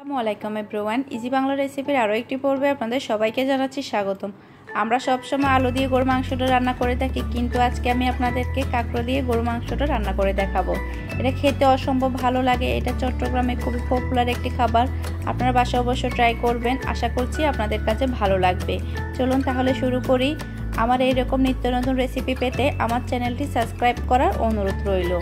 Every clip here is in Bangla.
আসসালামু আলাইকুম এভরিওয়ান, ইজি বাংলা রেসিপির আরও একটি পর্বে আপনাদের সবাইকে জানাচ্ছি স্বাগতম। আমরা সবসময় আলু দিয়ে গরু মাংসটা রান্না করে থাকি, কিন্তু আজকে আমি আপনাদেরকে কাঁকড়া দিয়ে গরু মাংসটা রান্না করে দেখাবো। এটা খেতে অসম্ভব ভালো লাগে। এটা চট্টগ্রামে খুবই পপুলার একটি খাবার। আপনারা বাসায় অবশ্যই ট্রাই করবেন। আশা করছি আপনাদের কাছে ভালো লাগবে। চলুন তাহলে শুরু করি। আমার এইরকম নিত্য নতুন রেসিপি পেতে আমার চ্যানেলটি সাবস্ক্রাইব করার অনুরোধ রইল।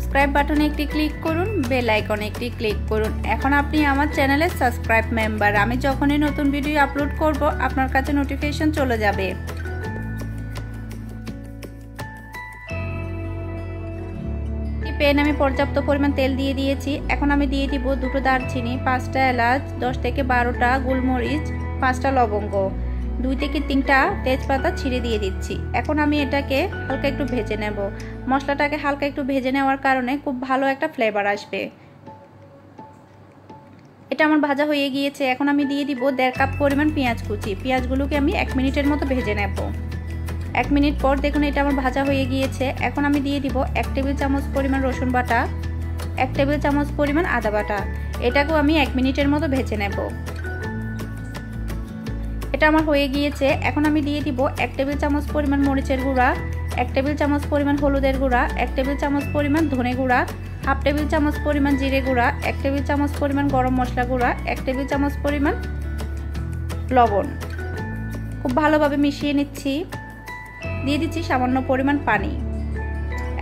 সাবস্ক্রাইব বাটনে একটি ক্লিক করুন, বেল আইকনে একটি ক্লিক করুন। এখন আপনি আমার চ্যানেলের সাবস্ক্রাইব মেম্বার। আমি যখনই নতুন ভিডিও আপলোড করব আপনার কাছে নোটিফিকেশন চলে যাবে। প্যানে আমি পর্যাপ্ত পরিমাণ তেল দিয়ে দিয়েছি। এখন আমি দিয়ে দিব 2টো দারচিনি, 5টা এলাচ, 10 থেকে 12টা গোলমরিচ, 5টা লবঙ্গ, 2 থেকে 3টা তেজপাতা ছিঁড়ে দিয়ে দিচ্ছি। এখন আমি এটাকে হালকা একটু ভেজে নেব। মশলাটাকে হালকা একটু ভেজে নেওয়ার কারণে খুব ভালো একটা ফ্লেভার আসবে। এটা আমার ভাজা হয়ে গিয়েছে। এখন আমি দিয়ে দিব 1.5 কাপ পরিমাণ পেঁয়াজ কুচি। পেঁয়াজগুলোকে আমি 1 মিনিটের মতো ভেজে নেব। 1 মিনিট পর দেখুন এটা আমার ভাজা হয়ে গিয়েছে। এখন আমি দিয়ে দিব 1 টেবিল চামচ পরিমাণ রসুন বাটা, 1 টেবিল চামচ পরিমাণ আদা বাটা। এটাকেও আমি 1 মিনিটের মতো ভেজে নেব। এটা আমার হয়ে গিয়েছে। এখন আমি দিয়ে দিব 1 টেবিল চামচ পরিমাণ মরিচের গুঁড়া, 1 টেবিল চামচ পরিমাণ হলুদের গুঁড়া, 1 টেবিল চামচ পরিমাণ ধনে গুঁড়া, 1/2 টেবিল চামচ পরিমাণ জিরে গুঁড়া, 1 টেবিল চামচ পরিমাণ গরম মশলা গুঁড়া, 1 টেবিল চামচ পরিমাণ লবণ। খুব ভালোভাবে মিশিয়ে নিচ্ছি। দিয়ে দিচ্ছি সামান্য পরিমাণ পানি।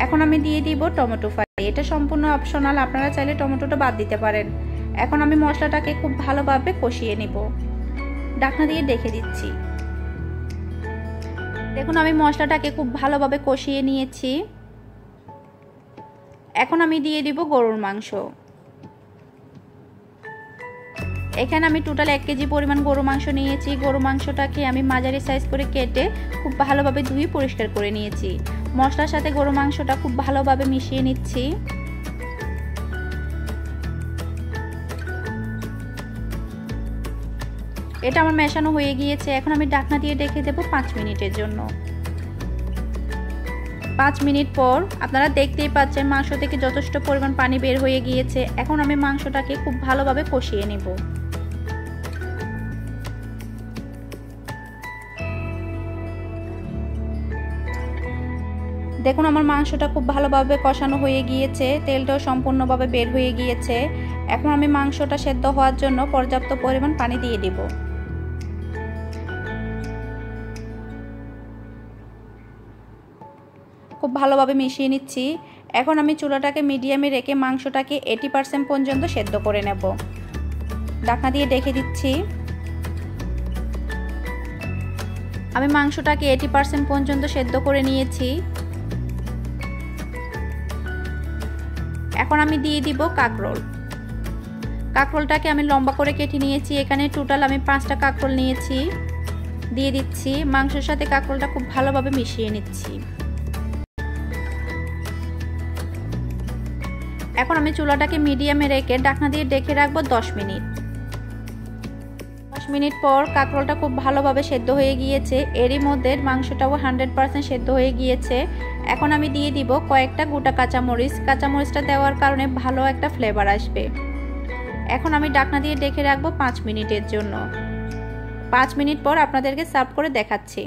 এখন আমি দিয়ে দিব টমেটো ফালি। এটা সম্পূর্ণ অপশনাল, আপনারা চাইলে টমেটোটা বাদ দিতে পারেন। এখন আমি মশলাটাকে খুব ভালোভাবে কষিয়ে নিব। ঢাকনা দিয়ে ঢেকে দিচ্ছি। দেখুন আমি মশলাটাকে খুব ভালোভাবে কষিয়ে নিয়েছি। এখন আমি দিয়ে দিব গরুর মাংস। এখানে আমি টোটাল 1 কেজি পরিমাণ গরু মাংস নিয়েছি। গরু মাংসটাকে আমি মাঝারি সাইজ করে কেটে খুব ভালোভাবে ধুয়ে পরিষ্কার করে নিয়েছি। মশলার সাথে গরু মাংসটা খুব ভালোভাবে মিশিয়ে নিচ্ছি। এটা আমার মেশানো হয়ে গিয়েছে। এখন আমি ঢাকনা দিয়ে ঢেকে দেব 5 মিনিটের জন্য। 5 মিনিট পর আপনারা দেখতেই পাচ্ছেন মাংস থেকে যথেষ্ট পরিমাণ পানি বের হয়ে গিয়েছে। এখন আমি মাংসটাকে খুব ভালোভাবে কষিয়ে নেব। দেখুন আমার মাংসটা খুব ভালোভাবে কষানো হয়ে গিয়েছে, তেলটাও সম্পূর্ণভাবে বের হয়ে গিয়েছে। এখন আমি মাংসটা সেদ্ধ হওয়ার জন্য পর্যাপ্ত পরিমাণ পানি দিয়ে দেব। খুব ভালোভাবে মিশিয়ে নিচ্ছি। এখন আমি চুলাটাকে মিডিয়ামে রেখে মাংসটাকে 80% পর্যন্ত সেদ্ধ করে নেব। ঢাকনা দিয়ে ঢেকে দিচ্ছি। আমি মাংসটাকে 80% পর্যন্ত সেদ্ধ করে নিয়েছি। এখন আমি দিয়ে দিব কাঁকরোল। কাঁকরোলটাকে আমি লম্বা করে কেটে নিয়েছি। এখানে টোটাল আমি 5টা কাঁকরোল নিয়েছি। দিয়ে দিচ্ছি। মাংসের সাথে কাঁকরোলটা খুব ভালোভাবে মিশিয়ে নিচ্ছি। এখন আমি চুলাটাকে মিডিয়ামে রেখে ঢাকনা দিয়ে ঢেকে রাখবো 10 মিনিট। 10 মিনিট পর কাঁকরোলটা খুব ভালোভাবে সেদ্ধ হয়ে গিয়েছে। এরই মধ্যে মাংসটাও 100% সেদ্ধ হয়ে গিয়েছে। এখন আমি দিয়ে দিব কয়েকটা গোটা কাঁচামরিচ। কাঁচামরিচটা দেওয়ার কারণে ভালো একটা ফ্লেভার আসবে। এখন আমি ঢাকনা দিয়ে ঢেকে রাখবো 5 মিনিটের জন্য। 5 মিনিট পর আপনাদেরকে সার্ভ করে দেখাচ্ছি।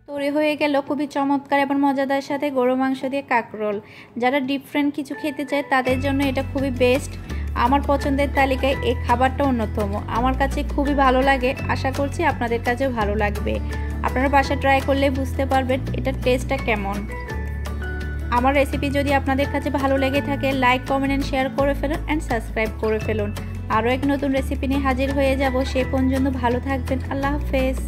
তৈরি হয়ে গেল খুবই চমৎকার এবং মজাদার সাথে গরু মাংস দিয়ে কাঁকরোল। যারা ডিফারেন্ট কিছু খেতে চায় তাদের জন্য এটা খুবই বেস্ট। আমার পছন্দের তালিকায় এই খাবারটা অন্যতম। আমার কাছে খুবই ভালো লাগে। আশা করছি আপনাদের কাছেও ভালো লাগবে। আপনারা বাসায় ট্রাই করলে বুঝতে পারবেন এটার টেস্টটা কেমন। আমার রেসিপি যদি আপনাদের কাছে ভালো লেগে থাকে লাইক, কমেন্ট এন্ড শেয়ার করে ফেলুন এন্ড সাবস্ক্রাইব করে ফেলুন। আরও এক নতুন রেসিপি নিয়ে হাজির হয়ে যাব। সে পর্যন্ত ভালো থাকবেন। আল্লাহ হাফেজ।